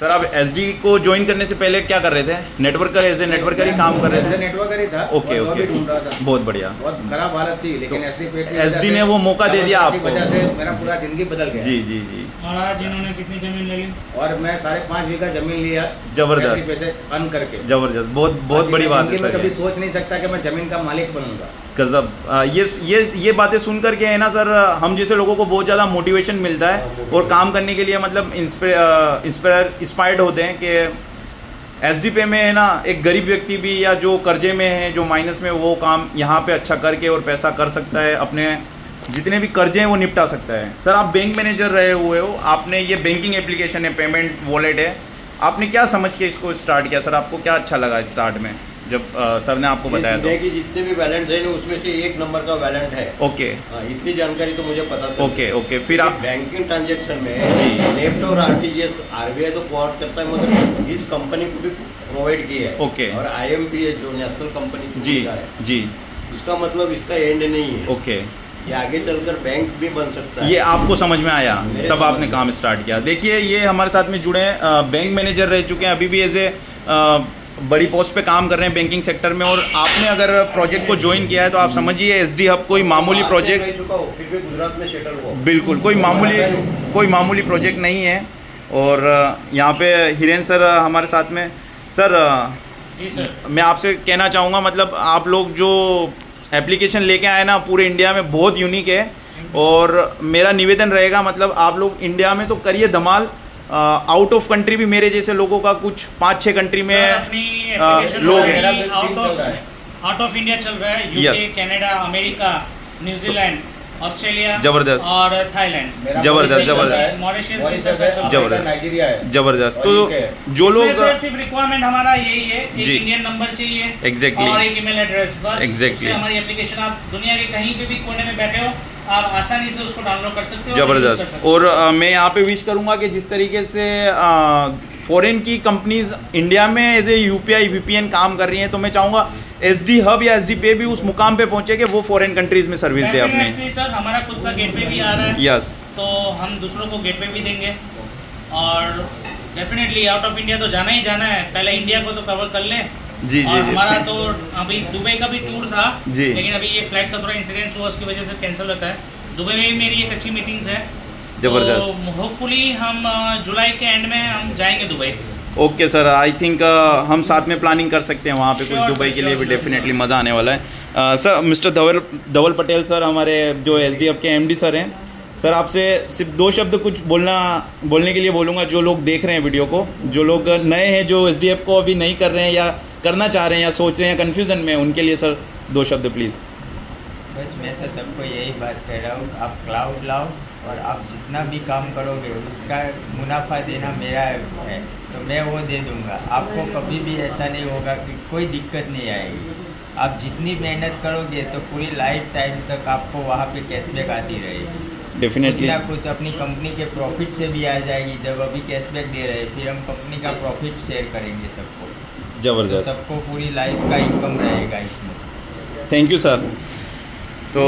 Sir आप SD को join करने से पहले क्या कर रहे थे? नेटवर्कर, एज ए नेटवर्कर ही काम कर रहे थे? नेटवर्कर ही था। ओके ओके, ढूंढ रहा था। बहुत बढ़िया। बहुत खराब हालत थी, लेकिन एसडी ने वो मौका दे दिया आपको। वजह से मेरा पूरा जिंदगी बदल गया। जी जी जी। और आज इन्होंने कितनी जमीन ले ली? और मैं 5.5 बीघा जमीन लिया, जबरदस्त पैसे अर्न करके। जबरदस्त, बहुत बड़ी बात है मैं सर। कभी सोच नहीं सकता कि मैं जमीन का मालिक बनूंगा। गजब। ये बातें सुन करके है ना सर, हम जैसे लोगों को बहुत ज़्यादा मोटिवेशन मिलता है और काम करने के लिए मतलब इंस्पायर्ड होते हैं कि एसडी पे में है ना एक गरीब व्यक्ति भी या जो कर्जे में है, जो माइनस में, वो काम यहाँ पे अच्छा करके और पैसा कर सकता है, अपने जितने भी कर्जे हैं वो निपटा सकता है। सर आप बैंक मैनेजर रहे हुए हो, आपने ये बैंकिंग एप्लीकेशन है, पेमेंट वॉलेट है, आपने क्या समझ के इसको स्टार्ट किया सर? आपको क्या अच्छा लगा स्टार्ट में जब सर ने आपको बताया? तो कि जितने भी बैलेंस है ना उसमें से 1 नंबर का बैलेंस है। ओके, इतनी जानकारी तो मुझे पता था। ओके ओके, फिर आप बैंकिंग ट्रांजेक्शन में जी नेफ्ट और आरटीजीएस आरबीआई तो कोऑर्ड करता है, मगर इस कंपनी को भी प्रोवाइड किया है। ओके। और आईएमपीएस जो नेशनल कंपनी जी है जी, इसका मतलब इसका एंड नहीं है। ओके, ये आगे चलकर बैंक भी बन सकता है। ये आपको समझ में आया तब आपने काम स्टार्ट किया। देखिए ये हमारे साथ में जुड़े हैं, बैंक मैनेजर रह चुके हैं, अभी भी एज ए बड़ी पोस्ट पे काम कर रहे हैं बैंकिंग सेक्टर में, और आपने अगर प्रोजेक्ट को ज्वाइन किया है तो आप समझिए एसडी हब कोई मामूली प्रोजेक्ट, फिर भी गुजरात में सेटल हुआ, बिल्कुल कोई मामूली प्रोजेक्ट नहीं है। और यहाँ पे हिरेन सर हमारे साथ में। सर जी सर, मैं आपसे कहना चाहूँगा, मतलब आप लोग जो एप्लीकेशन लेके आए ना पूरे इंडिया में बहुत यूनिक है, और मेरा निवेदन रहेगा मतलब आप लोग इंडिया में तो करिए धमाल, आउट ऑफ कंट्री भी मेरे जैसे लोगों का कुछ 5-6 कंट्री में लोग हैं। आउट ऑफ इंडिया चल रहा है, UK, Canada, America, New Zealand, Australia जबरदस्त और थाईलैंड। जबरदस्त नाइजीरिया है। जबरदस्त। तो जो लोग सिर्फ रिक्वायरमेंट हमारा यही है, एक इंडियन नंबर चाहिए, एग्जैक्टली, और एक ईमेल एड्रेस, बस। एग्जैक्टली, हमारी एप्लीकेशन आप दुनिया के कहीं पे भी कोने में बैठे हो, आप आसानी से उसको डाउनलोड कर सकते हो। जबरदस्त। और मैं यहाँ पे विश करूँगा कि जिस तरीके से फॉरेन की कंपनीज इंडिया में एज ए यूपीआई वीपीएन काम कर रही हैं, तो मैं चाहूँगा एसडी हब या एसडी पे भी उस मुकाम पे पहुँचे कि वो फॉरेन कंट्रीज में सर्विस दे अपने। सर हमारा खुद का गेटवे भी आ रहा है, यस, तो हम दूसरों को गेटवे भी देंगे, और डेफिनेटली आउट ऑफ इंडिया तो जाना ही जाना है, पहले इंडिया को तो कवर कर लें। जी और जी, हमारा तो अभी दुबई का भी टूर था जी, लेकिन अभी ये फ्लाइट का थोड़ा इंसिडेंस हुआ, उसकी वजह से कैंसिल होता है। दुबई में भी मेरी एक अच्छी मीटिंग्स है, जबरदस्त। तो होपफुली हम जुलाई के एंड में हम जाएंगे Dubai. Okay sir, I think हम साथ में प्लानिंग कर सकते हैं वहाँ पे कुछ दुबई के लिए भी, डेफिनेटली मज़ा आने वाला है। सर मिस्टर धवल पटेल सर हमारे जो एसडीएफ के एमडी सर हैं, सर आपसे सिर्फ 2 शब्द कुछ बोलने के लिए बोलूँगा, जो लोग देख रहे हैं वीडियो को, जो लोग नए हैं, जो एसडीएफ को अभी नहीं कर रहे हैं या करना चाह रहे हैं या सोच रहे हैं, कन्फ्यूज़न में, उनके लिए सर 2 शब्द प्लीज़। बस मैं तो सबको यही बात कह रहा हूँ, आप क्लाउड लाओ और आप जितना भी काम करोगे उसका मुनाफा देना मेरा है, तो मैं वो दे दूँगा आपको। कभी भी ऐसा नहीं होगा कि कोई दिक्कत नहीं आएगी। आप जितनी मेहनत करोगे तो पूरी लाइफ टाइम तक आपको वहाँ पे कैशबैक आती रहेगी। डेफिनेटली कुछ अपनी कंपनी के प्रॉफिट से भी आ जाएगी। जब अभी कैशबैक दे रहे हैं, फिर हम कंपनी का प्रॉफिट शेयर करेंगे सबको। जबरदस्त, तो सबको पूरी लाइफ का इनकम रहेगा इसमें। Thank you sir. तो